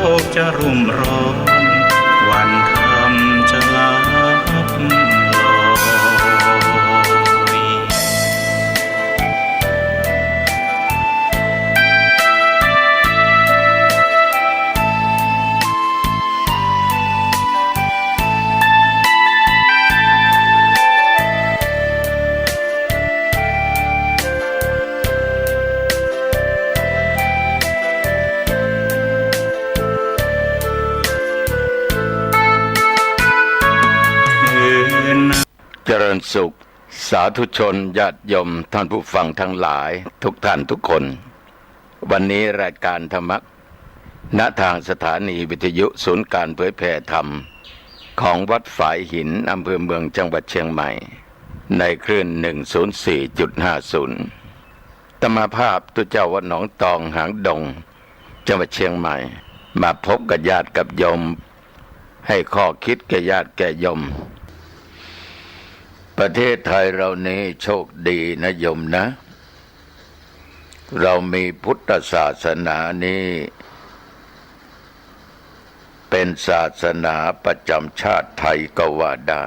กจะรุ่มร้อนวันธรรมจะลับลอยเจริญสุขสาธุชนญาติโยมท่านผู้ฟังทั้งหลายทุกท่านทุกคนวันนี้รายการธรรมะณทางสถานีวิทยุศูนย์การเผยแผ่ธรรมของวัดฝายหินอำเภอเมืองจังหวัดเชียงใหม่ในคลื่น 104.50 ธรรมภาพตุเจ้าวัดหนองตองหางดงจังหวัดเชียงใหม่มาพบกับญาติกับโยมให้ข้อคิดแก่ญาติแก่โยมประเทศไทยเรานี้โชคดีนะโยมนะ เรามีพุทธศาสนานี้เป็นศาสนาประจำชาติไทยก็ว่าได้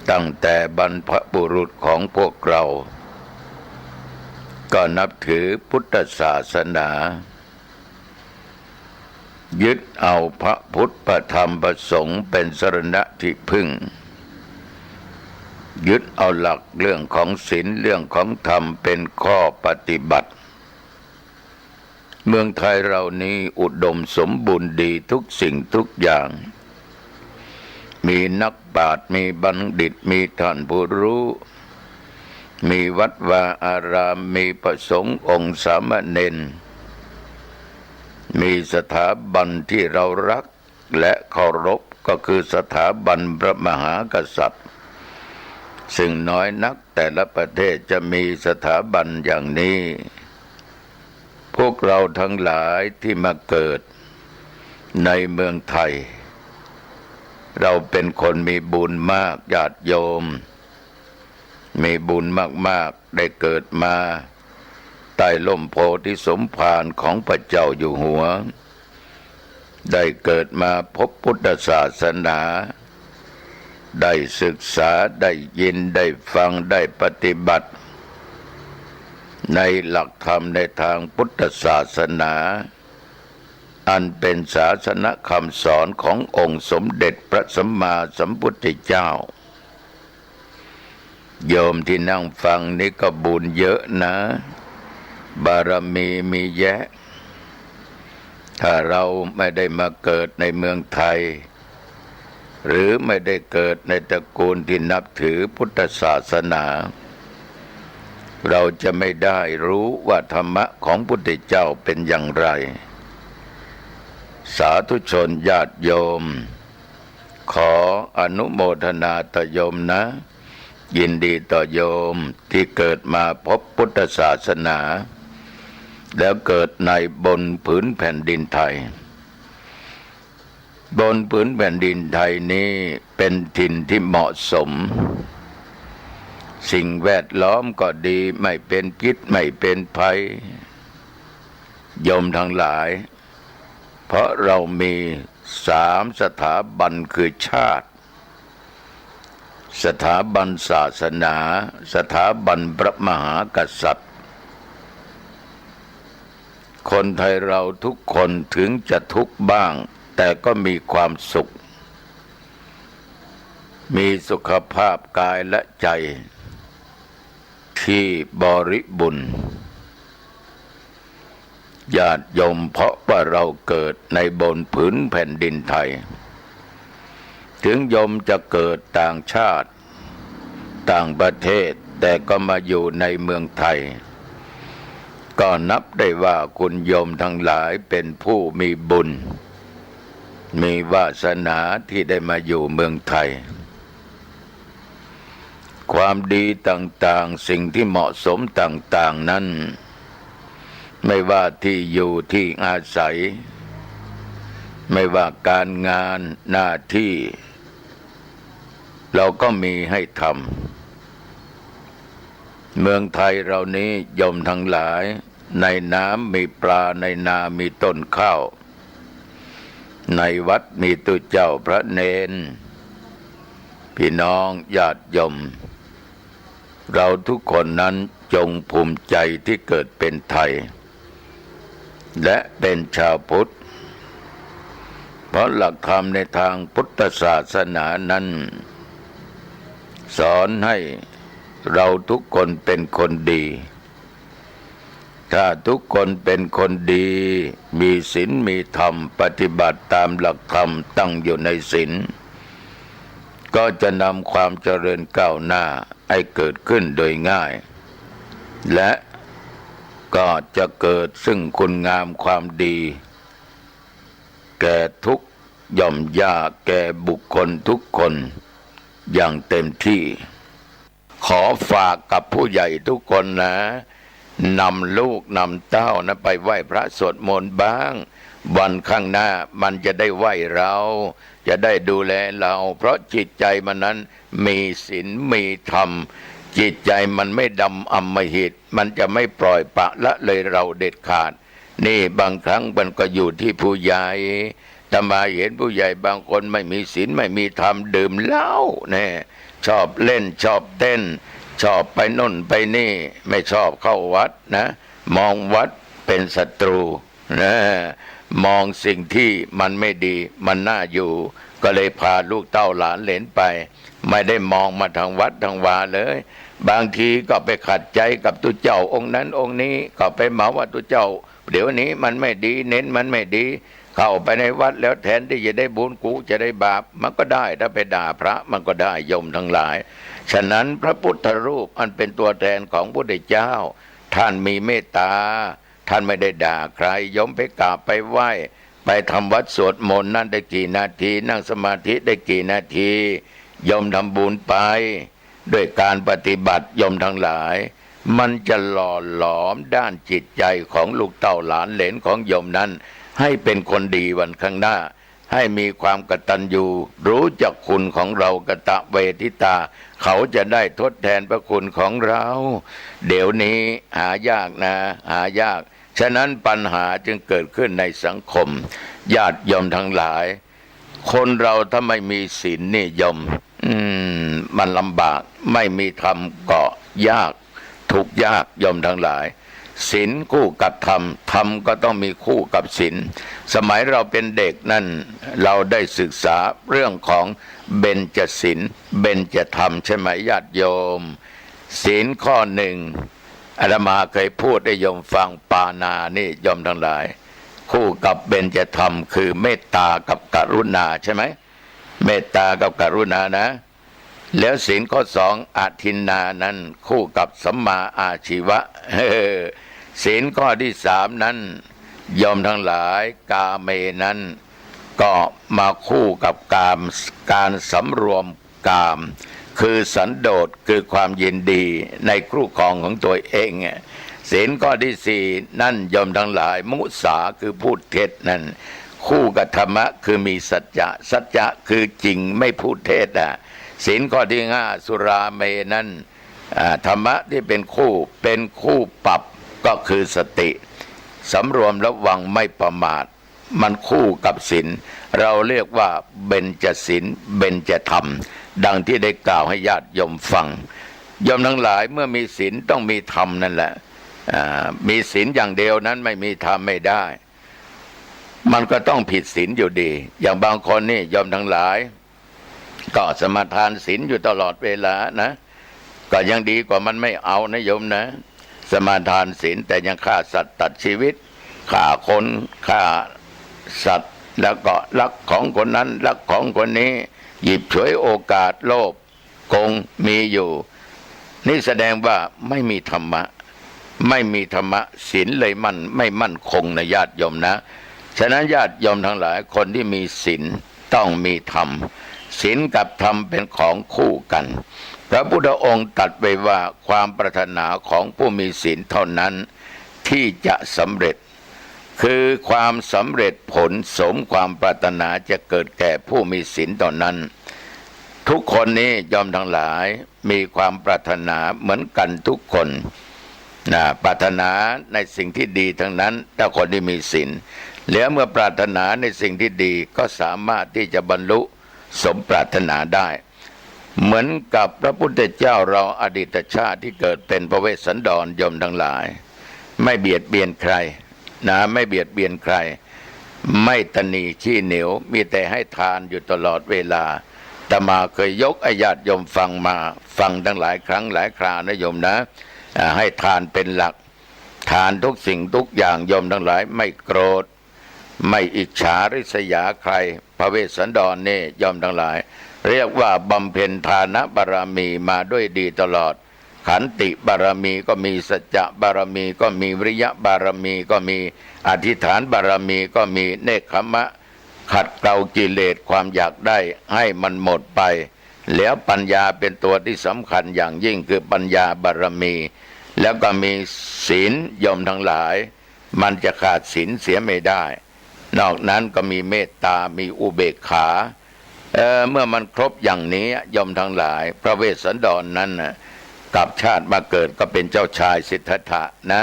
ตั้งแต่บรรพบุรุษของพวกเราก็นับถือพุทธศาสนายึดเอาพระพุทธพระธรรมพระสงฆ์เป็นสรณะที่พึ่งยึดเอาหลักเรื่องของศีลเรื่องของธรรมเป็นข้อปฏิบัติเมืองไทยเรานี้อุดมสมบูรณ์ดีทุกสิ่งทุกอย่างมีนักปราชญ์มีบัณฑิตมีท่านผู้รู้มีวัดวาอารามมีพระสงฆ์องค์สามเณรมีสถาบันที่เรารักและเคารพก็คือสถาบันพระมหากษัตริย์ซึ่งน้อยนักแต่ละประเทศจะมีสถาบันอย่างนี้พวกเราทั้งหลายที่มาเกิดในเมืองไทยเราเป็นคนมีบุญมากญาติโยมมีบุญมากๆได้เกิดมาใต้ร่มโพธิสมภารของพระเจ้าอยู่หัวได้เกิดมาพบพุทธศาสนาได้ศึกษาได้ยินได้ฟังได้ปฏิบัติในหลักธรรมในทางพุทธศาสนาอันเป็นศาสนคำสอนขององค์สมเด็จพระสัมมาสัมพุทธเจ้าโยมที่นั่งฟังนี่ก็บุญเยอะนะบารมีมีแยะถ้าเราไม่ได้มาเกิดในเมืองไทยหรือไม่ได้เกิดในตระกูลที่นับถือพุทธศาสนาเราจะไม่ได้รู้ว่าธรรมะของพุทธเจ้าเป็นอย่างไรสาธุชนญาติโยมขออนุโมทนาต่อโยมนะยินดีต่อโยมที่เกิดมาพบพุทธศาสนาแล้วเกิดในบนผืนแผ่นดินไทยบนผืนแผ่นดินไทยนี้เป็นถิ่นที่เหมาะสมสิ่งแวดล้อมก็ดีไม่เป็นพิษไม่เป็นภัยโยมทั้งหลายเพราะเรามี3สถาบันคือชาติสถาบันศาสนาสถาบันพระมหากษัตริย์คนไทยเราทุกคนถึงจะทุกข์บ้างแต่ก็มีความสุขมีสุขภาพกายและใจที่บริบูรณ์ญาติโยมเพราะว่าเราเกิดในบนผืนแผ่นดินไทยถึงโยมจะเกิดต่างชาติต่างประเทศแต่ก็มาอยู่ในเมืองไทยก็นับได้ว่าคุณโยมทั้งหลายเป็นผู้มีบุญมีวาสนาที่ได้มาอยู่เมืองไทยความดีต่างๆสิ่งที่เหมาะสมต่างๆนั้นไม่ว่าที่อยู่ที่อาศัยไม่ว่าการงานหน้าที่เราก็มีให้ทำเมืองไทยเรานี้โยมทั้งหลายในน้ำมีปลาในนามีต้นข้าว ในวัดมีตุเจ้าพระเนนพี่น้องญาติโยมเราทุกคนนั้นจงภูมิใจที่เกิดเป็นไทยและเป็นชาวพุทธเพราะหลักธรรมในทางพุทธศาสนานั้นสอนให้เราทุกคนเป็นคนดีถ้าทุกคนเป็นคนดีมีศีลมีธรรมปฏิบัติตามหลักธรรมตั้งอยู่ในศีลก็จะนำความเจริญก้าวหน้าให้เกิดขึ้นโดยง่ายและก็จะเกิดซึ่งคุณงามความดีแก่ทุกย่อมยากแก่บุคคลทุกคนอย่างเต็มที่ขอฝากกับผู้ใหญ่ทุกคนนะนำลูกนำเต้านะไปไหว้พระสวดมนต์บ้างวันข้างหน้ามันจะได้ไหว้เราจะได้ดูแลเราเพราะจิตใจมันนั้นมีศีลมีธรรมจิตใจมันไม่ดำอำมหิตมันจะไม่ปล่อยปะละเลยเราเด็ดขาดนี่บางครั้งมันก็อยู่ที่ผู้ใหญ่แต่มาเห็นผู้ใหญ่บางคนไม่มีศีลไม่มีธรรมดื่มเหล้าเนี่ยชอบเล่นชอบเต้นชอบไปน่นไปนี่ไม่ชอบเข้าวัดนะมองวัดเป็นศัตรูนะมองสิ่งที่มันไม่ดีมันน่าอยู่ก็เลยพาลูกเต้าหลานเหลนไปไม่ได้มองมาทางวัดทางวาเลยบางทีก็ไปขัดใจกับตุเจ้าองค์นั้นองค์นี้ก็ไปเหมาว่าตุเจ้าเดี๋ยวนี้มันไม่ดีเน้นมันไม่ดีเข้าไปในวัดแล้วแทนที่จะได้บุญกูจะได้บาปมันก็ได้ถ้าไปด่าพระมันก็ได้โยมทั้งหลายฉะนั้นพระพุทธรูปอันเป็นตัวแทนของพระพุทธเจ้าท่านมีเมตตาท่านไม่ได้ด่าใครโยมไปกราบไปไหว้ไปทำวัดสวดมนต์นั่นได้กี่นาทีนั่งสมาธิได้กี่นาทีโยมทำบุญไปด้วยการปฏิบัติโยมทั้งหลายมันจะหล่อหลอมด้านจิตใจของลูกเต้าหลานเหลนของโยมนั้นให้เป็นคนดีวันข้างหน้าให้มีความกตัญญูรู้จักคุณของเรากตเวทิตาเขาจะได้ทดแทนพระคุณของเราเดี๋ยวนี้หายากนะหายากฉะนั้นปัญหาจึงเกิดขึ้นในสังคมญาติโยมทั้งหลายคนเราถ้าไม่มีศีลนี่โยมมันลำบากไม่มีธรรมก็ยากทุกข์ยากโยมทั้งหลายศีลคู่กับธรรมธรรมก็ต้องมีคู่กับศีลสมัยเราเป็นเด็กนั่นเราได้ศึกษาเรื่องของเบญจศีลเบญจธรรมใช่ไหมญาติโยมศีลข้อหนึ่งอาตมาเคยพูดให้โยมฟังปานานี่โยมทั้งหลายคู่กับเบญจธรรมคือเมตตากับกรุณาใช่ไหมเมตตากับกรุณานะแล้วศีลข้อสองอาทินนานั้นคู่กับสัมมาอาชีวะศีลข้อที่สามนั้นยอมทั้งหลายกาเมนั้นก็มาคู่กับการสำรวมกามคือสันโดษคือความยินดีในคู่ครองของตัวเองศีลข้อที่สี่นั่นยอมทั้งหลายมุสาคือพูดเท็จนั่นคู่กับธรรมะคือมีสัจจะสัจจะคือจริงไม่พูดเท็จศีลข้อที่ห้าสุราเมนั้นธรรมะที่เป็นคู่ปรับก็คือสติสำรวมระวังไม่ประมาทมันคู่กับศีลเราเรียกว่าเบญจศีลเบญจธรรมดังที่ได้กล่าวให้ญาติโยมฟังโยมทั้งหลายเมื่อมีศีลต้องมีธรรมนั่นแหละมีศีลอย่างเดียวนั้นไม่มีธรรมไม่ได้มันก็ต้องผิดศีลอยู่ดีอย่างบางคนนี่โยมทั้งหลายก็สมาทานศีลอยู่ตลอดเวลานะก็ยังดีกว่ามันไม่เอานะโยมนะสมาทานศีลแต่ยังฆ่าสัตว์ตัดชีวิตฆ่าคนฆ่าสัตว์แล้วก็รักของคนนั้นรักของคนนี้หยิบฉวยโอกาสโลภโกงมีอยู่นี่แสดงว่าไม่มีธรรมะไม่มีธรรมะศีลเลยไม่มั่นคงนะญาติโยมนะฉะนั้นญาติโยมทั้งหลายคนที่มีศีลต้องมีธรรมศีลกับธรรมเป็นของคู่กันพระพุทธองค์ตรัสไว้ว่าความปรารถนาของผู้มีศีลเท่านั้นที่จะสำเร็จคือความสำเร็จผลสมความปรารถนาจะเกิดแก่ผู้มีศีลเท่านั้นทุกคนนี้ยอมทั้งหลายมีความปรารถนาเหมือนกันทุกคนปรารถนาในสิ่งที่ดีทั้งนั้นถ้าคนที่มีศีล แล้วเมื่อปรารถนาในสิ่งที่ดีก็สามารถที่จะบรรลุสมปรารถนาได้เหมือนกับพระพุทธเจ้าเราอดีตชาติที่เกิดเป็นพระเวสสันดรยมทั้งหลายไม่เบียดเบียนใครนะไม่เบียดเบียนใครไม่ตนีชี้เหนียวมีแต่ให้ทานอยู่ตลอดเวลาอาตมาเคยยกญาติโยมฟังมาฟังตั้งหลายครั้งหลายครานะโยมนะให้ทานเป็นหลักทานทุกสิ่งทุกอย่างโยมทั้งหลายไม่โกรธไม่อิจฉาริษยาใครพระเวสสันดรนี่โยมทั้งหลายเรียกว่าบำเพ็ญทานบารมีมาด้วยดีตลอดขันติบารมีก็มีสัจจะบารมีก็มีวิริยะบารมีก็มีอธิษฐานบารมีก็มีเนกขมะขัดเกลากิเลสความอยากได้ให้มันหมดไปแล้วปัญญาเป็นตัวที่สำคัญอย่างยิ่งคือปัญญาบารมีแล้วก็มีศีลโยมทั้งหลายมันจะขาดศีลเสียไม่ได้นอกนั้นก็มีเมตตามีอุเบกขาเมื่อมันครบอย่างนี้โยมทั้งหลายพระเวสสันดรนั้นนะกับชาติมาเกิดก็เป็นเจ้าชายสิทธัตถะนะ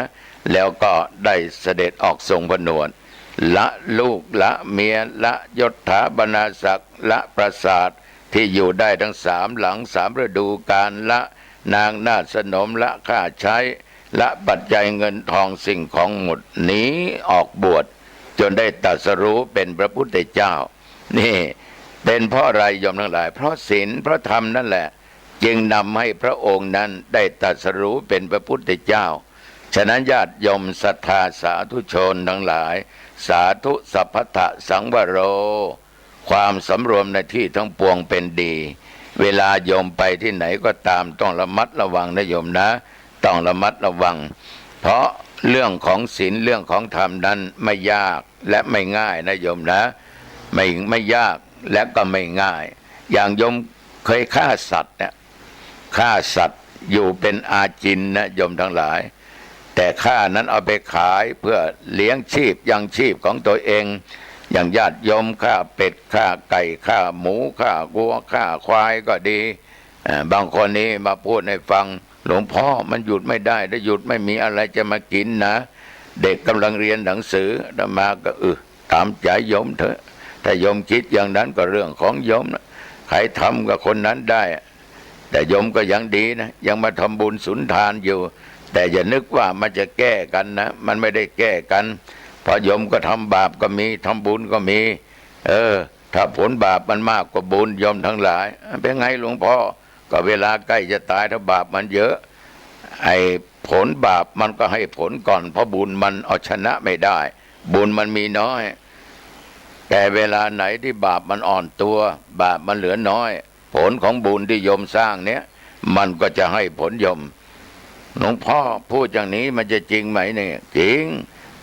แล้วก็ได้เสด็จออกทรงผนวดละลูกละเมียละยศถาบรรณาศักดิ์ละปราสาทที่อยู่ได้ทั้งสามหลังสามฤดูกาลละนางนาฏสนมละค่าใช้ละปัจจัยเงินทองสิ่งของหมดหนีออกบวชจนได้ตรัสรู้เป็นพระพุทธเจ้านี่เป็นเพราะอะไรโยมทั้งหลายเพราะศีลเพราะธรรมนั่นแหละจึงนำให้พระองค์นั้นได้ตรัสรู้เป็นพระพุทธเจ้าฉะนั้นญาติโยมศรัทธาสาธุชนทั้งหลายสาธุสัพพะสังวโรความสำรวมในที่ทั้งปวงเป็นดีเวลาโยมไปที่ไหนก็ตามต้องระมัดระวังนะโยมนะต้องระมัดระวังเพราะเรื่องของศีลเรื่องของธรรมนั้นไม่ยากและไม่ง่ายนะโยมนะไม่ยากและก็ไม่ง่ายอย่างโยมเคยฆ่าสัตว์เนี่ยฆ่าสัตว์อยู่เป็นอาจินนะโยมทั้งหลายแต่ฆ่านั้นเอาไปขายเพื่อเลี้ยงชีพยังชีพของตัวเองอย่างญาติโยมฆ่าเป็ดฆ่าไก่ฆ่าหมูฆ่าวัวฆ่าควายก็ดีบางคนนี้มาพูดให้ฟังหลวงพ่อมันหยุดไม่ได้ถ้าหยุดไม่มีอะไรจะมากินนะเด็กกำลังเรียนหนังสืออาตมาก็ตามใจโยมเถอะถ้าโยมคิดอย่างนั้นก็เรื่องของโยมนะใครทำกับคนนั้นได้แต่โยมก็ยังดีนะยังมาทำบุญสุนทานอยู่แต่อย่านึกว่ามันจะแก้กันนะมันไม่ได้แก้กันเพราะโยมก็ทำบาปก็มีทำบุญก็มีถ้าผลบาปมันมากกว่าบุญโยมทั้งหลายเป็นไงหลวงพ่อก็เวลาใกล้จะตายถ้าบาปมันเยอะไอ้ผลบาปมันก็ให้ผลก่อนเพราะบุญมันเอาชนะไม่ได้บุญมันมีน้อยแต่เวลาไหนที่บาปมันอ่อนตัวบาปมันเหลือน้อยผลของบุญที่โยมสร้างเนี้ยมันก็จะให้ผลโยมหลวงพ่อพูดอย่างนี้มันจะจริงไหมเนี่ยจริง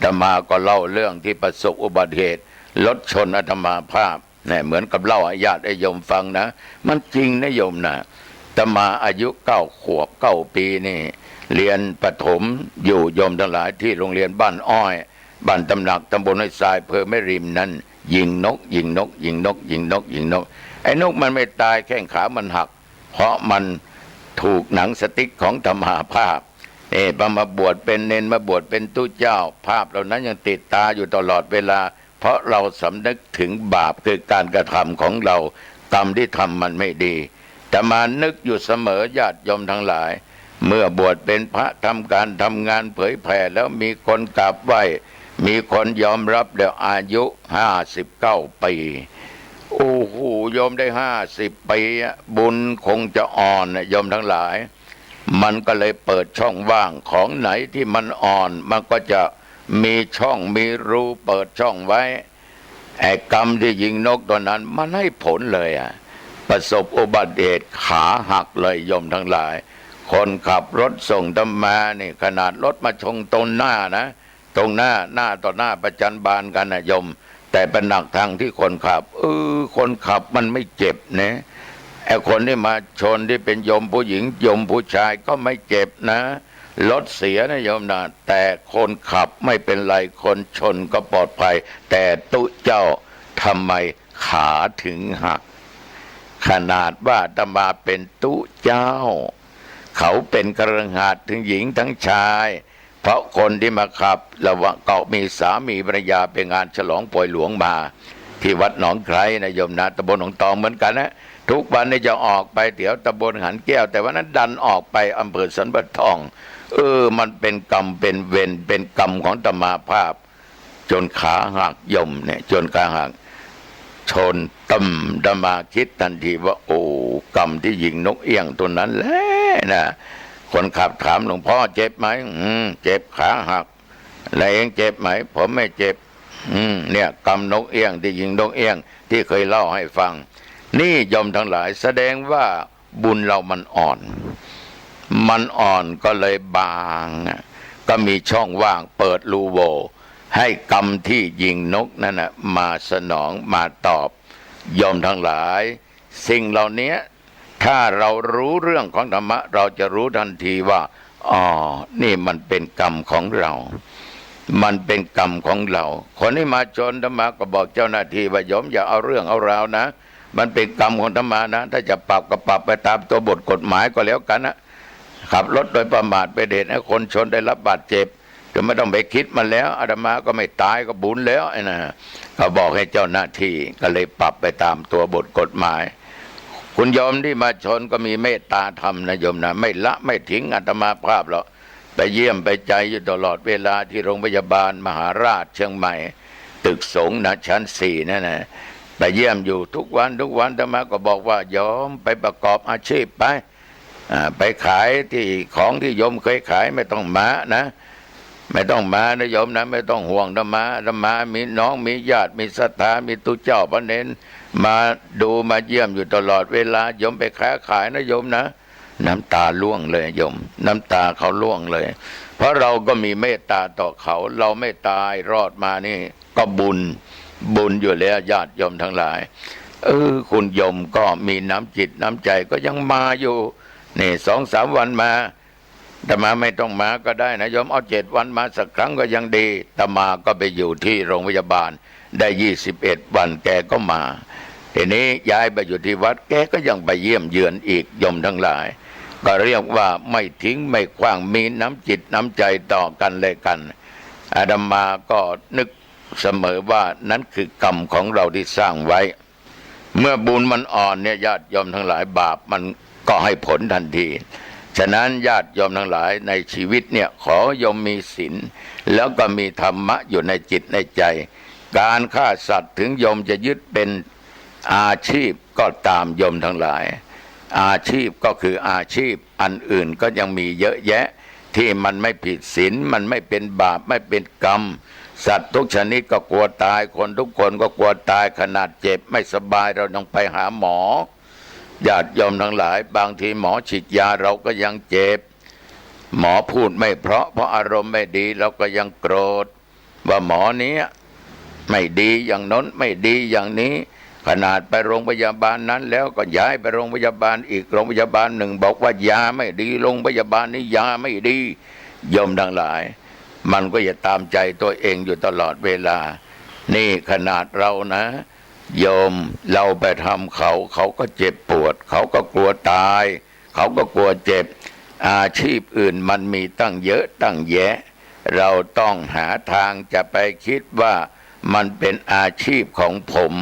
อาตมาก็เล่าเรื่องที่ประสบอุบัติเหตุรถชนอาตมาภาพเนี่ยเหมือนกับเล่าให้ญาติโยมฟังนะมันจริงนะโยมนะอาตมาอายุ9 ขวบ 9 ปีนี่เรียนประถมอยู่โยมทั้งหลายที่โรงเรียนบ้านอ้อยบ้านตำหนักตำบลห้วยทรายอำเภอแม่ริมนั้นยิงนกไอ้นกมันไม่ตายแข้งขามันหักเพราะมันถูกหนังสติ๊กของธรรมาภาพมาบวชเป็นเนนมาบวชเป็นตู้เจ้าภาพเหล่านั้นยังติดตาอยู่ตลอดเวลาเพราะเราสำนึกถึงบาปคือการกระทำของเรากรรมที่ทำมันไม่ดีแต่มานึกอยู่เสมอญาติโยมทั้งหลายเมื่อบวชเป็นพระทำการทำงานเผยแผ่แล้วมีคนกราบไหว้มีคนยอมรับแล้วอายุ59 ปีโอ้โหโยมได้50 ปีบุญคงจะอ่อนโยมทั้งหลายมันก็เลยเปิดช่องว่างของไหนที่มันอ่อนมันก็จะมีช่องมีรูเปิดช่องไว้ไอ้กรรมที่ยิงนกตัวนั้นมันให้ผลเลยประสบอุบัติเหตุขาหักเลยโยมทั้งหลายคนขับรถส่งธรรมานี่ขนาดรถมาชนตรงหน้านะตรงหน้าต่อหน้าประจันบานกันนะโยมแต่เป็นหนักทางที่คนขับคนขับมันไม่เจ็บนะไอ้คนที่มาชนที่เป็นโยมผู้หญิงโยมผู้ชายก็ไม่เจ็บนะรถเสียนะโยมนะแต่คนขับไม่เป็นไรคนชนก็ปลอดภัยแต่ตุเจ้าทำไมขาถึงหักขนาดว่าอาตมาเป็นตุเจ้าเขาเป็นคฤหัสถ์ทั้งหญิงทั้งชาย เพราะคนที่มาขับระหว่างเกาะมีสามีภรรยาไปงานฉลองป่วยหลวงมาที่วัดหนองไคร้นะโยมนะตำบลหนองตองเหมือนกันนะทุกวันนี้จะออกไปแถวตำบลหันแก้วแต่วันนั้นดันออกไปอำเภอสันปะทองมันเป็นกรรมเป็นเวรเป็นกรรมของอาตมาภาพจนขาหักโยมเนี่ยจนขาหักชนต่ำอาตมาคิดทันทีว่าโอ้กรรมที่ยิงนกเอี้ยงตัวนั้นแหละนะคนขับถามหลวงพ่อเจ็บไหมเจ็บขาหักแล้วเองเจ็บไหมผมไม่เจ็บเนี่ยกรรมนกเอี้ยงที่ยิงนกเอี้ยงที่เคยเล่าให้ฟังนี่โยมทั้งหลายแสดงว่าบุญเรามันอ่อนก็เลยบางก็มีช่องว่างเปิดรูโหว่ให้กรรมที่ยิงนกนั่นนะมาสนองมาตอบโยมทั้งหลายสิ่งเหล่านี้ถ้าเรารู้เรื่องของธรรมะเราจะรู้ทันทีว่าอ๋อนี่มันเป็นกรรมของเรามันเป็นกรรมของเราคนที่มาชนธรรมะก็บอกเจ้าหน้าที่ว่าโยมอย่าเอาเรื่องเอาราวนะมันเป็นกรรมของธรรมะนะถ้าจะปรับก็ปรับไปตามตัวบทกฎหมายก็แล้วกันนะขับรถโดยประมาทไปเด็ดให้คนชนได้รับบาดเจ็บก็ไม่ต้องไปคิดมันแล้วอาตมาก็ไม่ตายก็บุญแล้วนะก็บอกให้เจ้าหน้าที่ก็เลยปรับไปตามตัวบทกฎหมายคุณโยมที่มาชนก็มีเมตตาธรรมนะโยมนะไม่ละไม่ทิ้งอาตมาภาพหรอกไปเยี่ยมไปใจอยู่ตลอดเวลาที่โรงพยาบาลมหาราชเชียงใหม่ตึกสงฆ์นะชั้น4นั่นนะไปเยี่ยมอยู่ทุกวันอาตมาก็บอกว่าโยมไปประกอบอาชีพไปขายที่ของที่โยมเคยขายไม่ต้องมานะไม่ต้องมานะโยมนะไม่ต้องห่วงธรรมะมีน้องมีญาติมีศรัทธามีตุเจ้าพระเนรมาดูมาเยี่ยมอยู่ตลอดเวลาโยมไปค้าขายนะโยมนะน้ำตาล่วงเลยโยมน้ำตาเขาล่วงเลยเพราะเราก็มีเมตตาต่อเขาเราไม่ตายรอดมานี่ก็บุญอยู่แล้วญาติโยมทั้งหลายคุณโยมก็มีน้ำจิตน้ำใจก็ยังมาอยู่นี่2-3 วันมาแต่มาไม่ต้องมาก็ได้นะโยมเอา7 วันมาสักครั้งก็ยังดีแต่มาก็ไปอยู่ที่โรงพยาบาลได้21 วันแกก็มาทีนี้ย้ายไปอยู่ที่วัดแกก็ยังไปเยี่ยมเยือนอีกโยมทั้งหลายก็เรียกว่าไม่ทิ้งไม่ขว้างมีน้ำจิตน้ำใจต่อกันเลยกันอาตมาก็นึกเสมอว่านั้นคือกรรมของเราที่สร้างไว้เมื่อบุญมันอ่อนเนี่ยญาติโยมทั้งหลายบาปมันก็ให้ผลทันทีฉะนั้นญาติโยมทั้งหลายในชีวิตเนี่ยขอโยมมีศีลแล้วก็มีธรรมะอยู่ในจิตในใจการฆ่าสัตว์ถึงโยมจะยึดเป็นอาชีพก็ตามโยมทั้งหลายอาชีพก็คืออาชีพอันอื่นก็ยังมีเยอะแยะที่มันไม่ผิดศีลมันไม่เป็นบาปไม่เป็นกรรมสัตว์ทุกชนิดก็กลัวตายคนทุกคนก็กลัวตายขนาดเจ็บไม่สบายเราต้องไปหาหมอญาติโยมทั้งหลายบางทีหมอฉีดยาเราก็ยังเจ็บหมอพูดไม่เพราะอารมณ์ไม่ดีเราก็ยังโกรธว่าหมอนี้ไม่ดีอย่างน้นไม่ดีอย่างนี้ขนาดไปโรงพยาบาลนั้นแล้วก็ย้ายไปโรงพยาบาลอีกโรงพยาบาลหนึ่งบอกว่ายาไม่ดีโรงพยาบาลนี้ยาไม่ดีโยมทั้งหลายมันก็อย่าตามใจตัวเองอยู่ตลอดเวลานี่ขนาดเรานะโยมเราไปทำเขาก็เจ็บปวดเขาก็กลัวตายเขาก็กลัวเจ็บอาชีพอื่นมันมีตั้งเยอะตั้งแยะเราต้องหาทางจะไปคิดว่ามันเป็นอาชีพของผม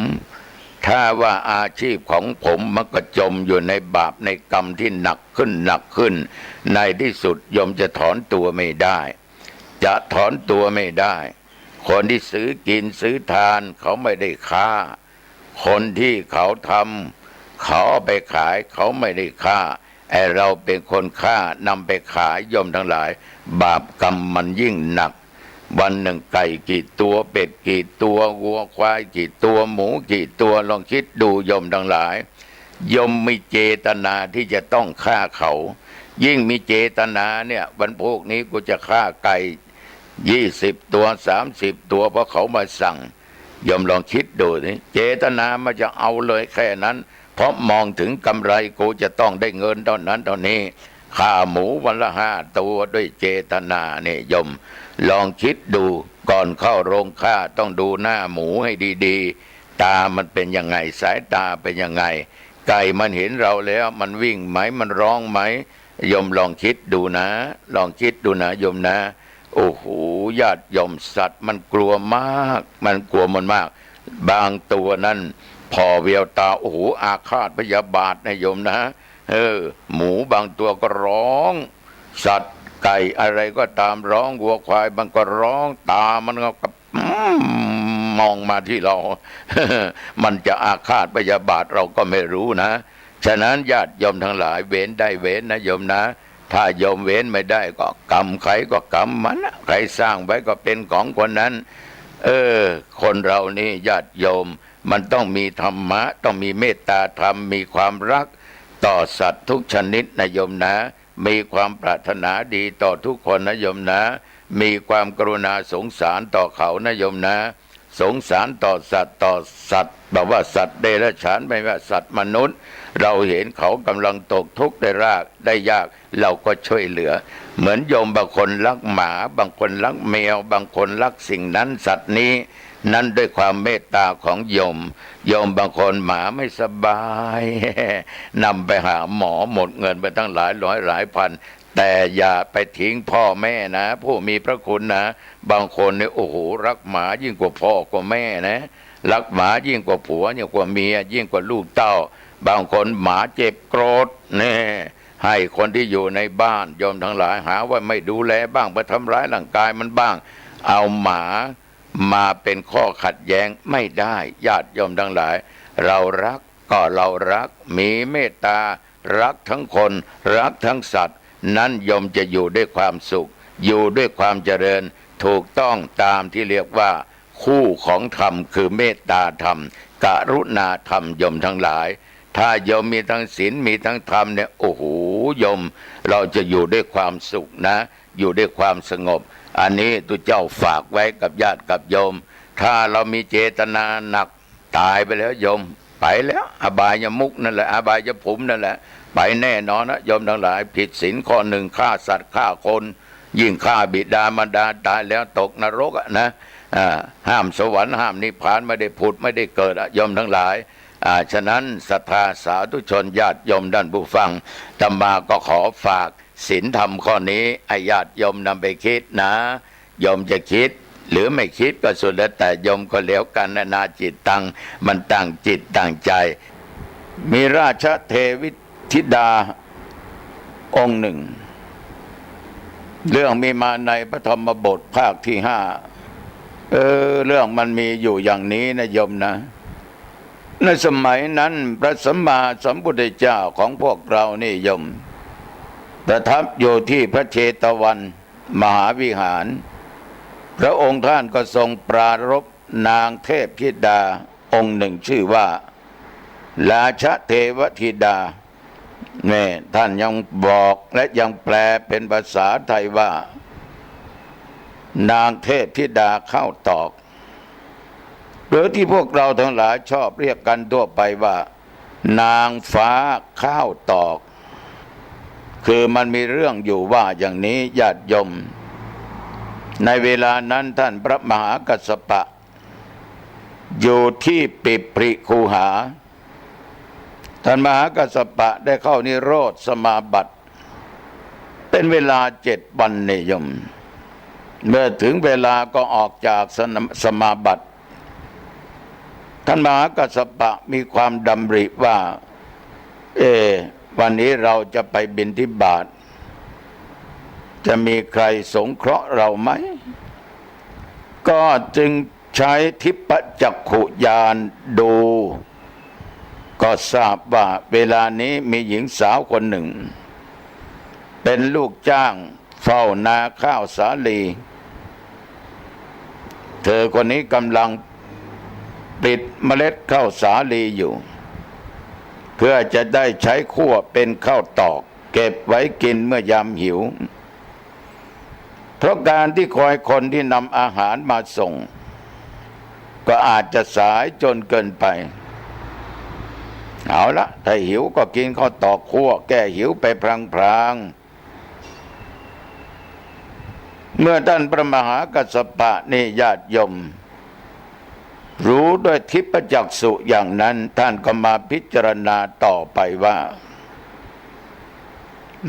ถ้าว่าอาชีพของผมมันก็จมอยู่ในบาปในกรรมที่หนักขึ้นในที่สุดโยมจะถอนตัวไม่ได้จะถอนตัวไม่ได้คนที่ซื้อกินซื้อทานเขาไม่ได้ฆ่าคนที่เขาทำเขาเอาไปขายเขาไม่ได้ฆ่าไอ้เราเป็นคนฆ่านำไปขายโยมทั้งหลายบาปกรรมมันยิ่งหนักวันหนึ่งไก่กี่ตัวเป็ดกี่ตัววัวควายกี่ตัวหมูกี่ตัวลองคิดดูโยมทั้งหลายโยมมีเจตนาที่จะต้องฆ่าเขายิ่งมีเจตนาเนี่ยวันพวกนี้กูจะฆ่าไก่20 ตัว30 ตัวเพราะเขามาสั่งโยมลองคิดดูสิเจตนามันจะเอาเลยแค่นั้นเพราะมองถึงกำไรกูจะต้องได้เงินเท่านั้นเท่านี้ฆ่าหมูวันละ5 ตัวด้วยเจตนาเนี่ยโยมลองคิดดูก่อนเข้าโรงฆ่าต้องดูหน้าหมูให้ดีๆตามันเป็นยังไงสายตาเป็นยังไงไก่มันเห็นเราแล้วมันวิ่งไหมมันร้องไหมโยมลองคิดดูนะลองคิดดูนะโยมนะ โอ้โหญาติโยมสัตว์มันกลัวมากมันกลัวมันมากบางตัวนั้นพอเวียวตาโอ้โหอาฆาตพยาบาทนะโยมนะหมูบางตัวก็ร้องสัตว์ไก่อะไรก็ตามร้องวัวควายมันก็ร้องตามันก็มองมาที่เรา มันจะอาฆาตพยาบาทเราก็ไม่รู้นะฉะนั้นญาติโยมทั้งหลายเว้นได้เว้นนะโยมนะถ้าโยมเว้นไม่ได้ก็กรรมใครก็กรรมมันใครสร้างไว้ก็เป็นของคนนั้นคนเรานี่ญาติโยมมันต้องมีธรรมะต้องมีเมตตาธรรมมีความรักต่อสัตว์ทุกชนิดนะโยมนะมีความปรารถนาดีต่อทุกคนนะโยมนะมีความกรุณาสงสารต่อเขานะโยมนะสงสารต่อสัตว์แบบว่าสัตว์เดรัจฉานไม่ว่าสัตว์มนุษย์เราเห็นเขากำลังตกทุกข์ได้ยากเราก็ช่วยเหลือเหมือนโยมบางคนรักหมาบางคนรักแมวบางคนรักสิ่งนั้นสัตว์นี้นั้นด้วยความเมตตาของโยมบางคนหมาไม่สบาย นำไปหาหมอหมดเงินไปตั้งหลายร้อยหลายพันแต่อย่าไปทิ้งพ่อแม่นะผู้มีพระคุณนะบางคนเนี่ยโอ้โหรักหมายิ่งกว่าพ่อกว่าแม่นะรักหมายิ่งกว่าผัวยิ่งกว่าเมียยิ่งกว่าลูกเต้าบางคนหมาเจ็บโกรธเนี่ยให้คนที่อยู่ในบ้านโยมทั้งหลายหาว่าไม่ดูแลบ้างไปทำร้ายร่างกายมันบ้างเอาหมามาเป็นข้อขัดแย้งไม่ได้ญาติโยมทั้งหลายเรารักก็เรารักมีเมตตารักทั้งคนรักทั้งสัตว์นั้นโยมจะอยู่ด้วยความสุขอยู่ด้วยความเจริญถูกต้องตามที่เรียกว่าคู่ของธรรมคือเมตตาธรรมกรุณาธรรมโยมทั้งหลายถ้าโยมมีทั้งศีลมีทั้งธรรมเนี่ยโอ้โหโยมเราจะอยู่ด้วยความสุขนะอยู่ด้วยความสงบอันนี้ตุเจ้าฝากไว้กับญาติกับโยมถ้าเรามีเจตนาหนักตายไปแล้วโยมไปแล้วอบายมุกนั่นแหละอบายภูมินั่นแหละไปแน่นอนนะโยมทั้งหลายผิดศีลข้อหนึ่งฆ่าสัตว์ฆ่าคนยิ่งฆ่าบิดามารดาตายแล้วตกนรกนะห้ามสวรรค์ห้ามนิพพานไม่ได้ผุดไม่ได้เกิดโยมทั้งหลายฉะนั้นศรัทธาสาธุชนญาติโยมด้านผู้ฟังธรรมาก็ขอฝากศีลธรรมข้อนี้ให้ญาติโยมนำไปคิดนะโยมจะคิดหรือไม่คิดก็สุดแล้วแต่โยมก็แล้วกันนาจิตตังมันตั้งจิตตั้งใจมีราชเทวิธิดาองค์หนึ่งเรื่องมีมาในพระธรรมบทภาคที่5เรื่องมันมีอยู่อย่างนี้นะโยมนะในสมัยนั้นพระสัมมาสัมพุทธเจ้าของพวกเรานี่โยมประทับอยู่ที่พระเชตวันมหาวิหารพระองค์ท่านก็ทรงปรารภนางเทพธิดาองค์หนึ่งชื่อว่าราชเทวธิดาเนี่ยท่านยังบอกและยังแปลเป็นภาษาไทยว่านางเทพธิดาข้าวตอกหรือที่พวกเราทั้งหลายชอบเรียกกันทั่วไปว่านางฟ้าข้าวตอกคือมันมีเรื่องอยู่ว่าอย่างนี้ญาติโยมในเวลานั้นท่านพระมหากัสสปะอยู่ที่ปิปริคูหาท่านมหากัสสปะได้เข้านิโรธสมาบัติเป็นเวลา7 วันนิยมเมื่อถึงเวลาก็ออกจากสมาบัติท่านมหากัสสปะมีความดำริว่าวันนี้เราจะไปบิณฑิบาตจะมีใครสงเคราะห์เราไหมก็จึงใช้ทิพจักขุญาณดูก็ทราบว่าเวลานี้มีหญิงสาวคนหนึ่งเป็นลูกจ้างเฝ้านาข้าวสาลีเธอคนนี้กำลังปิดเมล็ดข้าวสาลีอยู่เพื่อจะได้ใช้คั่วเป็นข้าวตอกเก็บไว้กินเมื่อยามหิวเพราะการที่คอยคนที่นำอาหารมาส่งก็อาจจะสายจนเกินไปเอาละถ้าหิวก็กินข้าวตอกคั่วแก้หิวไปพลางๆเมื่อท่านพระมหากัสสปะนี่ญาติโยมรู้ด้วยทิพจักษุอย่างนั้นท่านก็มาพิจารณาต่อไปว่า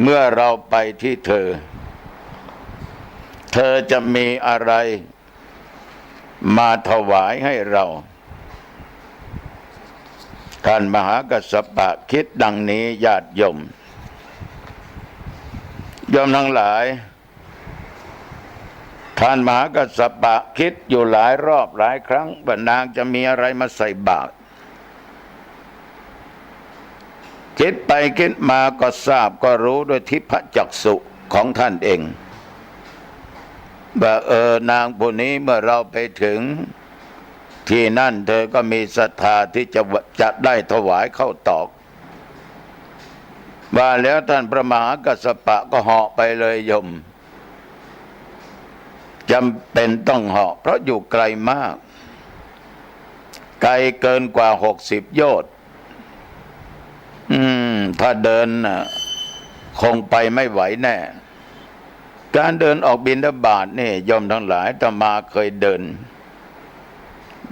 เมื่อเราไปที่เธอ ธอจะมีอะไรมาถวายให้เราท่านมหากัสสปะคิดดังนี้ญาติโยมทั้งหลายท่านมหากัสสปะคิดอยู่หลายรอบหลายครั้งว่านางจะมีอะไรมาใส่บาตรคิดไปคิดมาก็ทราบก็รู้ด้วยทิพจักษุของท่านเองว่านางผู้นี้เมื่อเราไปถึงที่นั่นเธอก็มีศรัทธาที่จะได้ถวายข้าวตอกว่าแล้วท่านพระมหากัสสปะก็เหาะไปเลยโยมจำเป็นต้องเหาะเพราะอยู่ไกลมากไกลเกินกว่า60 โยชน์ถ้าเดินคงไปไม่ไหวแน่การเดินออกบิณฑบาตนี่โยมทั้งหลายอาตมาเคยเดิน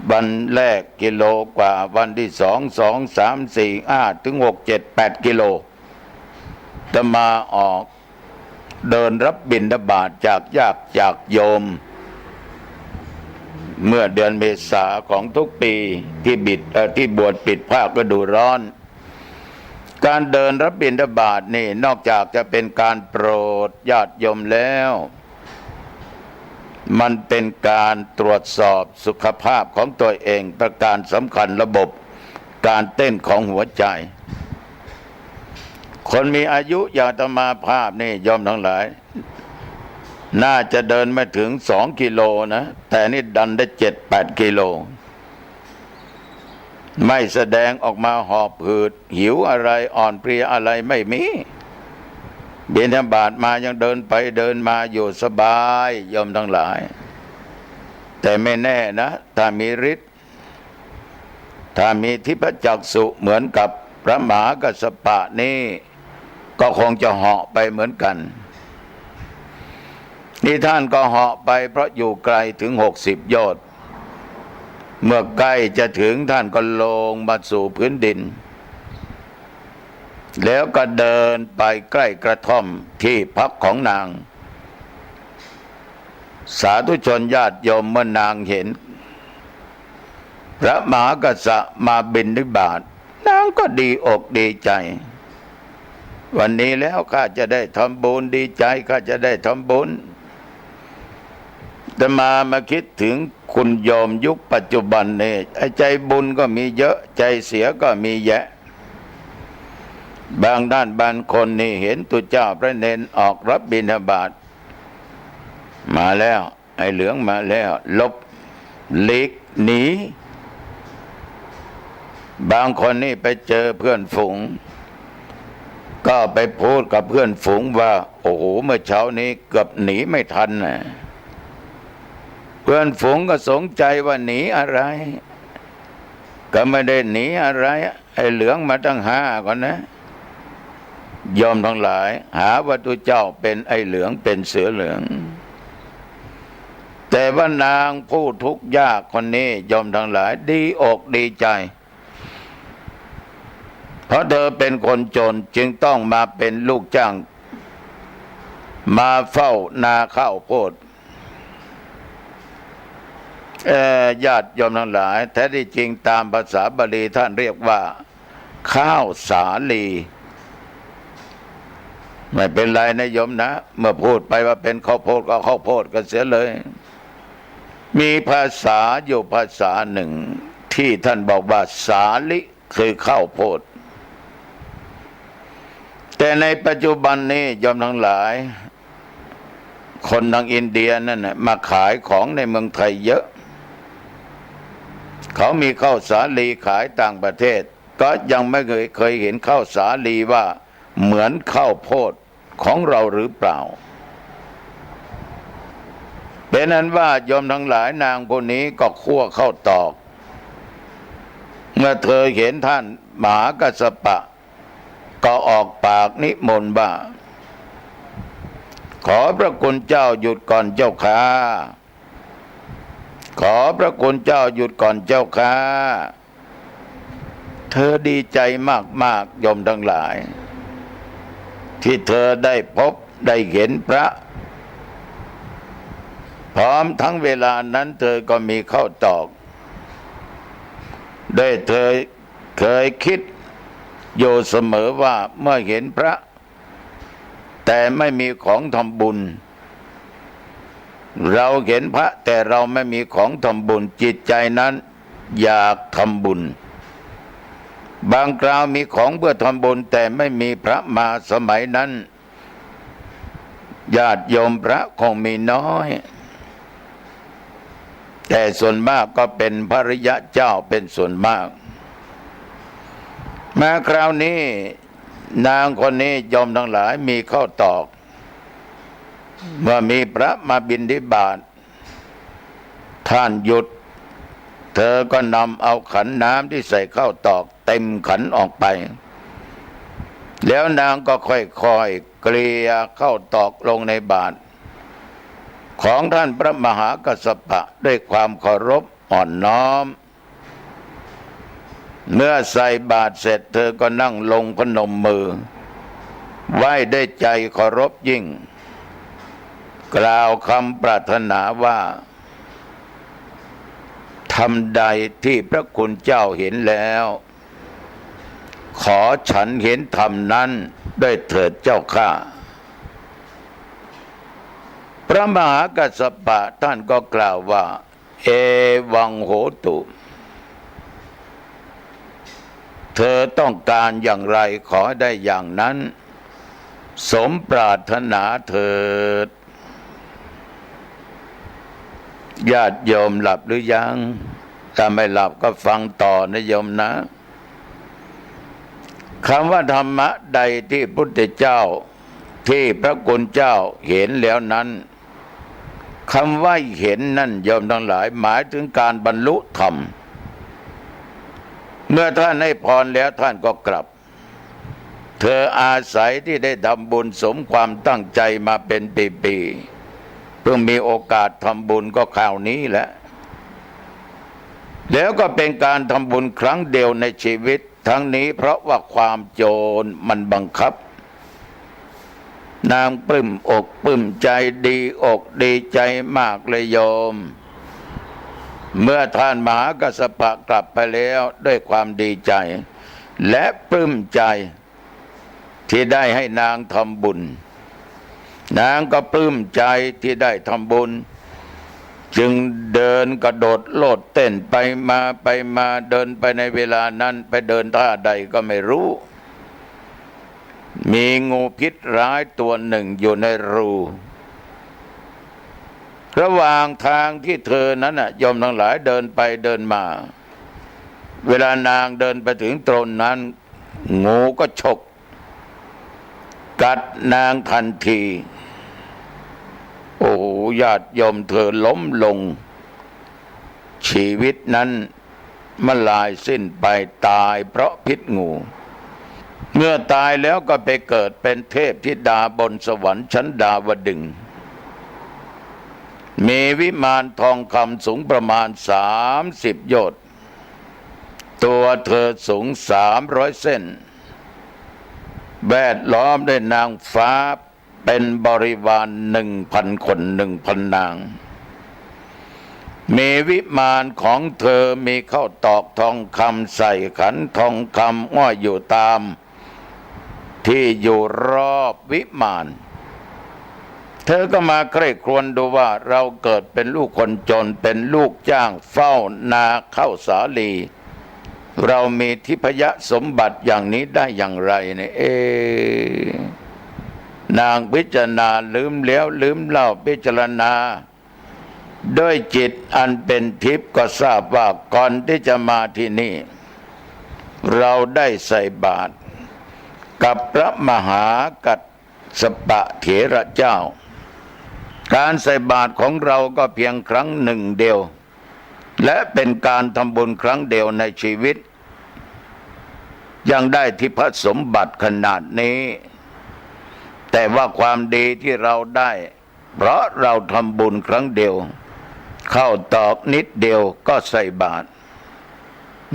วันแรกกิโลกว่าวันที่2 3 4 5ถึง6 7 8 กิโลอาตมาออกเดินรับบิณฑบาตจากญาติจากโยมเมื่อเดือนเมษาของทุกปีที่บวชปิดภาคฤดูร้อนการเดินรับบิณฑบาตนี่นอกจากจะเป็นการโปรดญาติโยมแล้วมันเป็นการตรวจสอบสุขภาพของตัวเองประการสำคัญระบบการเต้นของหัวใจคนมีอายุอย่างอาตมาภาพนี่โยมทั้งหลายน่าจะเดินไม่ถึง2 กิโลนะแต่นี่ดันได้7-8 กิโลไม่แสดงออกมาหอบหืดหิวอะไรอ่อนเพลียอะไรไม่มีบิณฑบาตมายังเดินไปเดินมาอยู่สบายโยมทั้งหลายแต่ไม่แน่นะถ้ามีฤทธิ์ถ้ามีทิพจักษุเหมือนกับพระมหากัสสปะนี่ก็คงจะเหาะไปเหมือนกันนี่ท่านก็เหาะไปเพราะอยู่ไกลถึง60 โยชน์เมื่อใกล้จะถึงท่านก็ลงมาสู่พื้นดินแล้วก็เดินไปใกล้กระท่อมที่พักของนางสาธุชนญาติโยมเมื่อนางเห็นพระมหากัสสะมาบิณฑบาตนางก็ดีอกดีใจวันนี้แล้วข้าจะได้ทำบุญดีใจข้าจะได้ทำบุญแต่มาคิดถึงคุณโยมยุคปัจจุบันนี่ใจบุญก็มีเยอะใจเสียก็มีแยะบางด้านบางคนนี่เห็นตุเจ้าพระเนนออกรับบิณฑบาตมาแล้วไอ้เหลืองมาแล้วลบหลีกหนีบางคนนี่ไปเจอเพื่อนฝูงก็ไปพูดกับเพื่อนฝูงว่าโอ้โหเมื่อเช้านี้เกือบหนีไม่ทันนะเพื่อนฝูงก็สงใจว่าหนีอะไรก็ไม่ได้หนีอะไรไอ้เหลืองมาตั้ง5ก่อนนะยอมทั้งหลายหาว่าตัวเจ้าเป็นไอ้เหลืองเป็นเสือเหลืองแต่ว่านางผู้ทุกข์ยากคนนี้ยอมทั้งหลายดีอกดีใจเพราะเธอเป็นคนจนจึงต้องมาเป็นลูกจ้างมาเฝ้านาข้าวโพดญาติโยมทั้งหลายแท้ที่จริงตามภาษาบาลีท่านเรียกว่าข้าวสาลีไม่เป็นไรนะโยมนะเมื่อพูดไปว่าเป็นข้าวโพดก็ข้าวโพดกันเสียเลยมีภาษาอยู่ภาษาหนึ่งที่ท่านบอกว่าสาลิคือข้าวโพดแต่ในปัจจุบันนี้โยมทั้งหลายคนทางอินเดียนั่นนะมาขายของในเมืองไทยเยอะเขามีข้าวสาลีขายต่างประเทศก็ยังไม่เคยเห็นข้าวสาลีว่าเหมือนข้าวโพดของเราหรือเปล่าเป็นนั้นว่าโยมทั้งหลายนางคนนี้ก็คั่วข้าวตอกเมื่อเธอเห็นท่านมหากัสสปะก็ออกปากนิมนต์ว่าขอพระคุณเจ้าหยุดก่อนเจ้าค่ะขอพระคุณเจ้าหยุดก่อนเจ้าค่ะเธอดีใจมากๆโยมทั้งหลายที่เธอได้พบได้เห็นพระ พร้อมทั้งเวลานั้นเธอก็มีข้าวตอกได้เธอเคยคิดอยู่เสมอว่าเมื่อเห็นพระแต่ไม่มีของทำบุญเราเห็นพระแต่เราไม่มีของทำบุญจิตใจนั้นอยากทำบุญบางคราวมีของเพื่อทำบุญแต่ไม่มีพระมาสมัยนั้นญาติโยมพระคงมีน้อยแต่ส่วนมากก็เป็นพระริยะเจ้าเป็นส่วนมากมาคราวนี้นางคนนี้โยมทั้งหลายมีข้าวตอกเมื่อมีพระมาบิณฑบาตท่านหยุดเธอก็นำเอาขันน้ำที่ใส่ข้าวตอกเต็มขันออกไปแล้วนางก็ค่อยๆเกลี่ยข้าวตอกลงในบาตรของท่านพระมหากัสสปะด้วยความเคารพอ่อนน้อมเมื่อใส่บาตรเสร็จเธอก็นั่งลงพนมมือไหว้ด้วยใจเคารพยิ่งกล่าวคำปรารถนาว่าธรรมใดที่พระคุณเจ้าเห็นแล้วขอฉันเห็นธรรมนั้นด้วยเถิดเจ้าข้าพระมหากัสสปะท่านก็กล่าวว่าเอวังโหตุเธอต้องการอย่างไรขอได้อย่างนั้นสมปรารถนาเถิดญาติโยมหลับหรือยังถ้าไม่หลับก็ฟังต่อนะโยมนะคำว่าธรรมะใดที่พุทธเจ้าที่พระคุณเจ้าเห็นแล้วนั้นคำว่าเห็นนั่นโยมทั้งหลายหมายถึงการบรรลุธรรมเมื่อท่านให้พรแล้วท่านก็กลับเธออาศัยที่ได้ทำบุญสมความตั้งใจมาเป็นปีๆเพิ่งมีโอกาสทำบุญก็คราวนี้แหละแล้วก็เป็นการทำบุญครั้งเดียวในชีวิตทั้งนี้เพราะว่าความโจรมันบังคับนางปลื้มอกปลื้มใจดีอกดีใจมากเลยโยมเมื่อท่านมหากัสสปะกลับไปแล้วด้วยความดีใจและปลื้มใจที่ได้ให้นางทำบุญนางก็ปลื้มใจที่ได้ทำบุญจึงเดินกระโดดโลดเต้นไปมาเดินไปในเวลานั้นไปเดินท่าใดก็ไม่รู้มีงูพิษร้ายตัวหนึ่งอยู่ในรูระหว่างทางที่เธอนั้นโยมทั้งหลายเดินไปเดินมาเวลานางเดินไปถึงตรงนั้นงูก็ฉกกัดนางทันทีโอ้ญาติโยมเธอล้มลงชีวิตนั้นมันลายสิ้นไปตายเพราะพิษงูเมื่อตายแล้วก็ไปเกิดเป็นเทพธิดาบนสวรรค์ชั้นดาวดึงส์มีวิมานทองคำสูงประมาณ30 โยชน์ตัวเธอสูง300 เส้นแวดล้อมด้วยนางฟ้าเป็นบริวาร 1,000 คน 1,000 นางมีวิมานของเธอมีข้าวตอกทองคำใส่ขันทองคำห้อยอยู่ตามที่อยู่รอบวิมานเธอก็มาใคร่ครวญดูว่าเราเกิดเป็นลูกคนจนเป็นลูกจ้างเฝ้านาข้าวสาลีเรามีทิพยสมบัติอย่างนี้ได้อย่างไรเนี่ยนางพิจารณาลืมแล้วลืมเล่าพิจารณาด้วยจิตอันเป็นทิพย์ก็ทราบว่าก่อนที่จะมาที่นี่เราได้ใส่บาตรกับพระมหากัสสปะเถระเจ้าการใส่บาตรของเราก็เพียงครั้งหนึ่งเดียวและเป็นการทำบุญครั้งเดียวในชีวิตยังได้ทิพย์สมบัติขนาดนี้แต่ว่าความดีที่เราได้เพราะเราทำบุญครั้งเดียวเข้าตอกนิดเดียวก็ใส่บาตร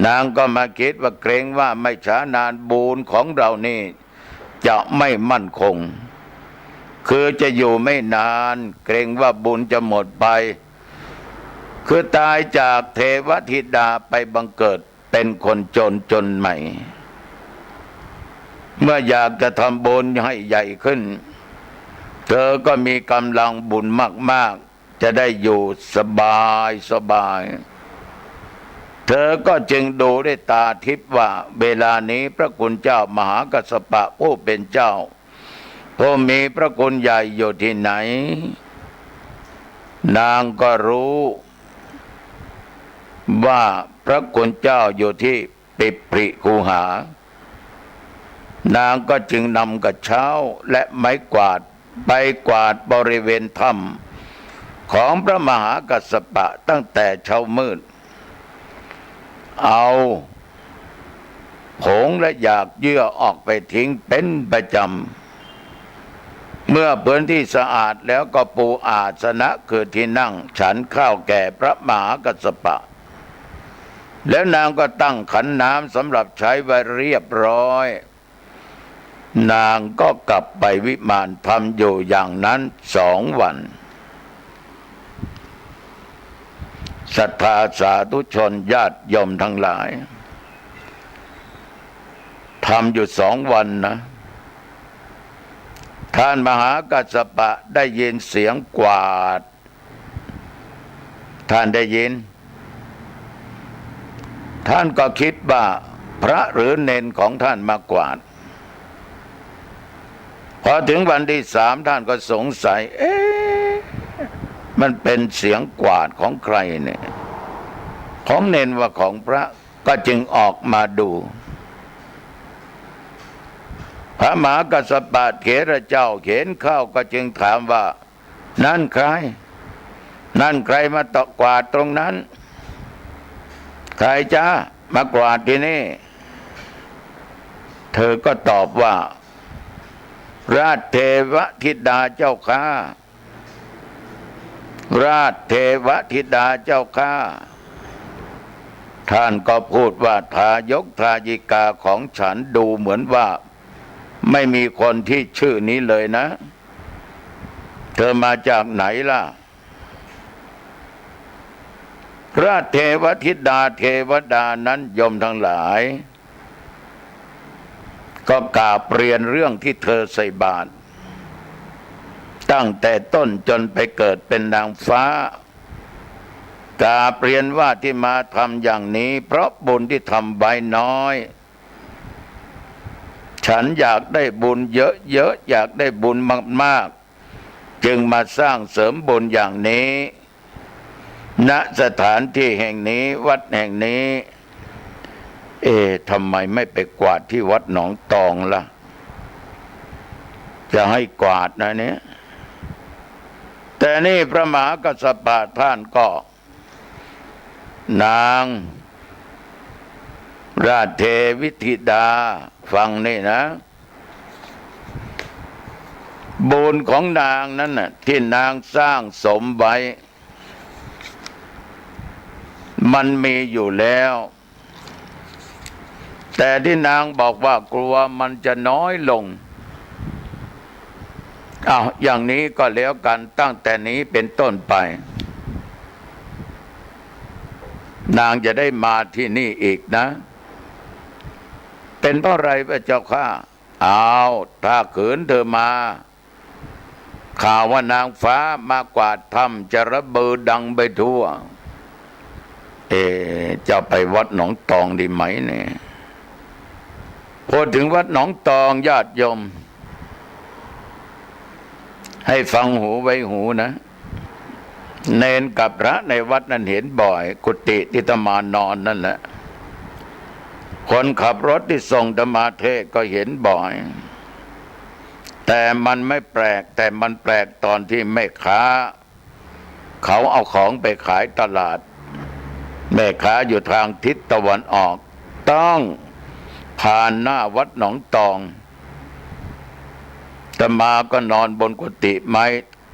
นางก็มาคิดว่าเกรงว่าไม่ช้านานบุญของเรานี่จะไม่มั่นคง คือจะอยู่ไม่นานเกรงว่าบุญจะหมดไปคือตายจากเทวธิดาไปบังเกิดเป็นคนจนใหม่เมื่ออยากจะทำบุญให้ใหญ่ขึ้นเธอก็มีกำลังบุญมากๆจะได้อยู่สบายเธอก็จึงดูด้วยตาทิพย์ว่าเวลานี้พระคุณเจ้ามหากัสสปะผู้เป็นเจ้าผู้มีพระคุณใหญ่อยู่ที่ไหนนางก็รู้ว่าพระคุณเจ้าอยู่ที่ปิปริคูหานางก็จึงนำกระเช้าและไม้กวาดไปกวาดบริเวณถ้ำของพระมหากัสสปะตั้งแต่เช้ามืดเอาผงและหยากเยื่อออกไปทิ้งเป็นประจำเมื่อพื้นที่สะอาดแล้วก็ปูอาสนะคือที่นั่งฉันข้าวแก่พระมหากัสสปะแล้วนางก็ตั้งขันน้ำสำหรับใช้ไว้เรียบร้อยนางก็กลับไปวิมานทำอยู่อย่างนั้น2 วันศรัทธาสาธุชนญาติโยมทั้งหลายทำอยู่2 วันนะท่านมหากัสสปะได้ยินเสียงกวาดท่านได้ยินท่านก็คิดว่าพระหรือเณรของท่านมากวาดพอถึงวันที่3ท่านก็สงสัยมันเป็นเสียงกวาดของใครเนี่ยของเณรว่าของพระก็จึงออกมาดูพระมหากัสสปะเถระเจ้าเห็นเข้าก็จึงถามว่านั่นใครมาตะกวาดตรงนั้นใครจ้ามากวาดที่นี่เธอก็ตอบว่าราชเทวธิดาเจ้าข้าราชเทวธิดาเจ้าข้าท่านก็พูดว่าทายกทายิกาของฉันดูเหมือนว่าไม่มีคนที่ชื่อนี้เลยนะเธอมาจากไหนล่ะราชเทวธิดาเทวดานั้นโยมทั้งหลายก็กราบเรียนเรื่องที่เธอใส่บาตรตั้งแต่ต้นจนไปเกิดเป็นนางฟ้ากราบเรียนว่าที่มาทำอย่างนี้เพราะบุญที่ทำไว้น้อยฉันอยากได้บุญเยอะๆอยากได้บุญมากๆจึงมาสร้างเสริมบุญอย่างนี้ณสถานที่แห่งนี้วัดแห่งนี้ทำไมไม่ไปกวาดที่วัดหนองตองล่ะจะให้กวาดนะเนี่ยแต่นี่พระมหากัสสปะท่านก็นางราชเทวิธิดาฟังนี่นะบุญของนางนั้นน่ะที่นางสร้างสมไว้มันมีอยู่แล้วแต่ที่นางบอกว่ากลัวมันจะน้อยลงอย่างนี้ก็แล้วกันตั้งแต่นี้เป็นต้นไปนางจะได้มาที่นี่อีกนะเป็นเพราะอะไรพระเจ้าข้าถ้าขืนเธอมาข่าวว่านางฟ้ามากวาดถ้ำจะระเบิดดังไปทั่วจะไปวัดหนองตองดีไหมเนี่ยพอถึงวัดหนองตองญาติโยมให้ฟังหูไว้หูนะเนนกับพระในวัดนั้นเห็นบ่อยกุฏิที่อาตมานอนนั่นแหละคนขับรถที่ส่งอาตมาเทศก็เห็นบ่อยแต่มันไม่แปลกแต่มันแปลกตอนที่แม่ค้าเขาเอาของไปขายตลาดแม่ค้าอยู่ทางทิศตะวันออกต้องผ่านหน้าวัดหนองตองอาตมาก็นอนบนกุฏิไม้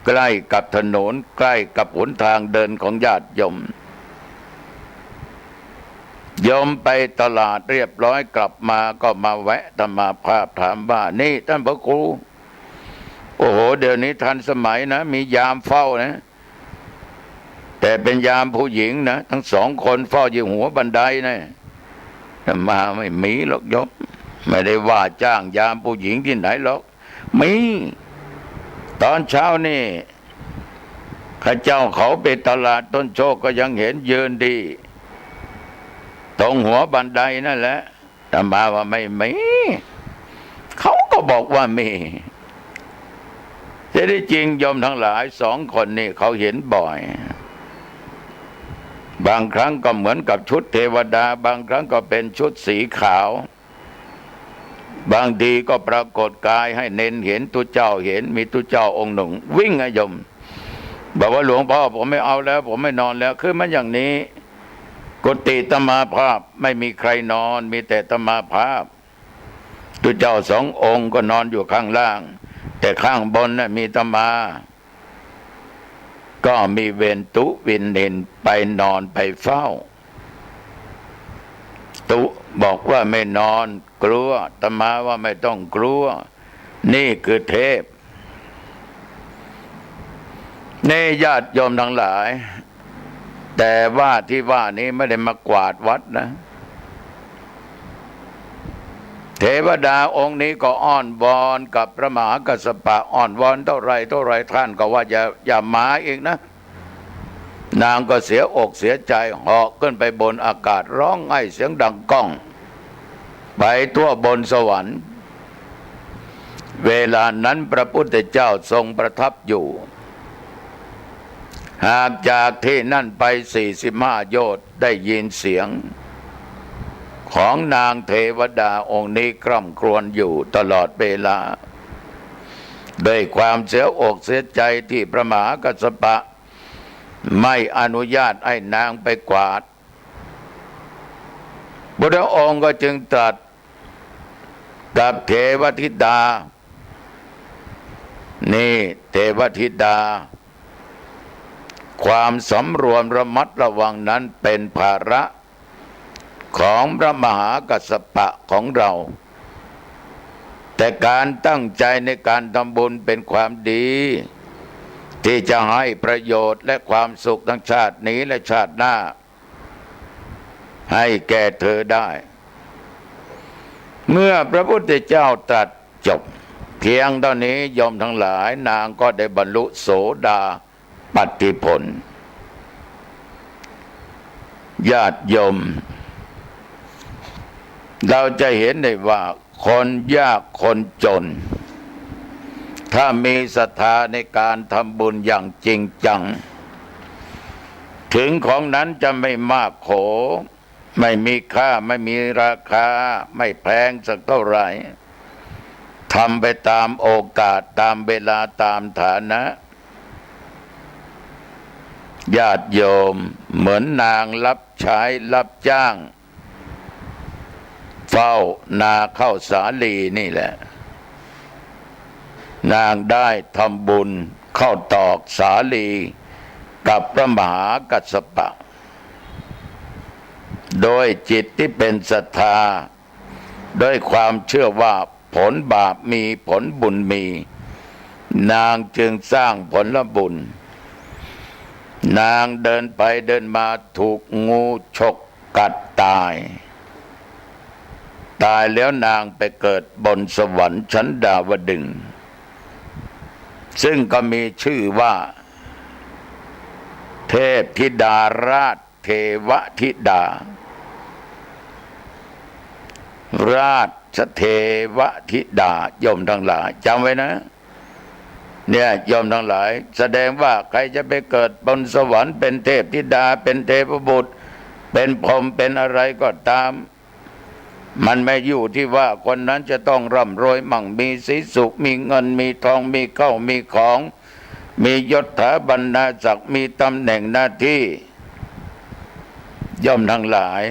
ใกล้กับถนนใกล้กับหนทางเดินของญาติโยมไปตลาดเรียบร้อยกลับมาก็มาแวะอาตมาภาพถามว่านี่ท่านพระครู โอ้โหเดี๋ยวนี้ทันสมัยนะมียามเฝ้านะแต่เป็นยามผู้หญิงนะทั้งสองคนเฝ้าอยู่หัวบันไดนะมาไม่มีหรอกโยมไม่ได้ว่าจ้างยามผู้หญิงที่ไหนหรอกมีตอนเช้านี่ข้าเจ้าเขาไปตลาดต้นโชคก็ยังเห็นยืนดีตรงหัวบันไดนั่นแหละแต่มาว่าไม่มีเขาก็บอกว่ามีแต่ที่จริงโยมทั้งหลายสองคนนี่เขาเห็นบ่อยบางครั้งก็เหมือนกับชุดเทวดาบางครั้งก็เป็นชุดสีขาวบางทีก็ปรากฏกายให้เน้นเห็นตุเจ้าเห็นมีตุเจ้าองค์หนึ่งวิ่งอะโยมบอกว่าหลวงพ่อผมไม่เอาแล้วผมไม่นอนแล้วคือมันอย่างนี้กุฏิตมาภาพไม่มีใครนอนมีแต่ตมาภาพตุเจ้าสององค์ก็นอนอยู่ข้างล่างแต่ข้างบนน่ะมีตมาก็มีเวนตุวินเนนไปนอนไปเฝ้าตุบอกว่าไม่นอนกลัวตมาว่าไม่ต้องกลัวนี่คือเทพนี่ญาติโยมทั้งหลายแต่ว่าที่ว่านี้ไม่ได้มากวาดวัดนะเทวดาองค์นี้ก็อ้อนวอนกับพระมหากัสสปะอ้อนวอนเท่าไรท่านก็ว่าอย่ามาอีกนะนางก็เสียอกเสียใจเหาะขึ้นไปบนอากาศร้องไห้เสียงดังก้องไปทั่วบนสวรรค์เวลานั้นพระพุทธเจ้าทรงประทับอยู่หากจากที่นั่นไป45 โยชน์ได้ยินเสียงของนางเทวดาองค์นี้คร่ำครวญอยู่ตลอดเวลาด้วยความเสียอกเสียใจที่พระมหากัสสปะไม่อนุญาตให้นางไปกวาดพุทธองค์ก็จึงตรัสกับเทวธิดานี่เทวธิดาความสำรวมระมัดระวังนั้นเป็นภาระของพระมหากัสสปะของเราแต่การตั้งใจในการทำบุญเป็นความดีที่จะให้ประโยชน์และความสุขทั้งชาตินี้และชาติหน้าให้แก่เธอได้เมื่อพระพุทธเจ้าตรัสจบเพียงเท่านี้โยมทั้งหลายนางก็ได้บรรลุโสดาปัตติผลญาติโยมเราจะเห็นได้ว่าคนยากคนจนถ้ามีศรัทธาในการทำบุญอย่างจริงจังถึงของนั้นจะไม่มากโขไม่มีค่าไม่มีราคาไม่แพงสักเท่าไหร่ทำไปตามโอกาสตามเวลาตามฐานะญาติโยมเหมือนนางรับใช้รับจ้างเฝ้านาข้าวสาลีนี่แหละนางได้ทำบุญเข้าตอกสาลีกับพระมหากัสสปะโดยจิตที่เป็นศรัทธาด้วยความเชื่อว่าผลบาปมีผลบุญมีนางจึงสร้างผลบุญนางเดินไปเดินมาถูกงูฉกกัดตายแล้วนางไปเกิดบนสวรรค์ชั้นดาวดึงส์ซึ่งก็มีชื่อว่าเทพธิดาราชเทวธิดาราชเทวธิดาโยมทั้งหลายจำไว้นะเนี่ยโยมทั้งหลายแสดงว่าใครจะไปเกิดบนสวรรค์เป็นเทพธิดาเป็นเทพบุตรเป็นพรหมเป็นอะไรก็ตามมันไม่อยู่ที่ว่าคนนั้นจะต้องร่ำรวยมั่งมีสีสุขมีเงินมีทองมีข้าวมีของมียศถาบรรดาศักดิ์มีตำแหน่งหน้าที่ย่อมทั้งหลาย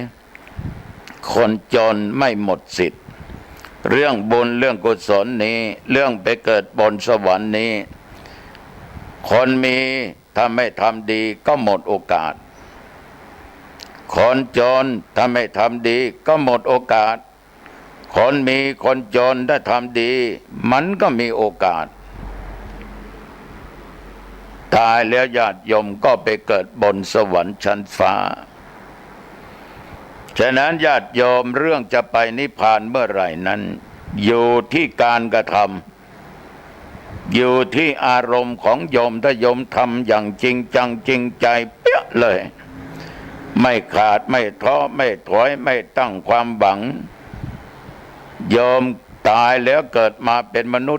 คนจนไม่หมดสิทธิ์เรื่องบุญเรื่องกุศลนี้เรื่องไปเกิดบนสวรรค์นี้คนมีถ้าไม่ทำดีก็หมดโอกาสคนจนถ้าไม่ทำดีก็หมดโอกาสคนมีคนจนถ้าทำดีมันก็มีโอกาส ตายแล้วญาติโยมก็ไปเกิดบนสวรรค์ชั้นฟ้าฉะนั้นญาติโยมเรื่องจะไปนิพพานเมื่อไหร่นั้นอยู่ที่การกระทำอยู่ที่อารมณ์ของโยมถ้าโยมทำอย่างจริงจังจริงใจเปี้ยเลยไม่ขาดไม่ท้อไม่ถอยไม่ตั้งความหวังโยมตายแล้วเกิดมาเป็นมนุษย์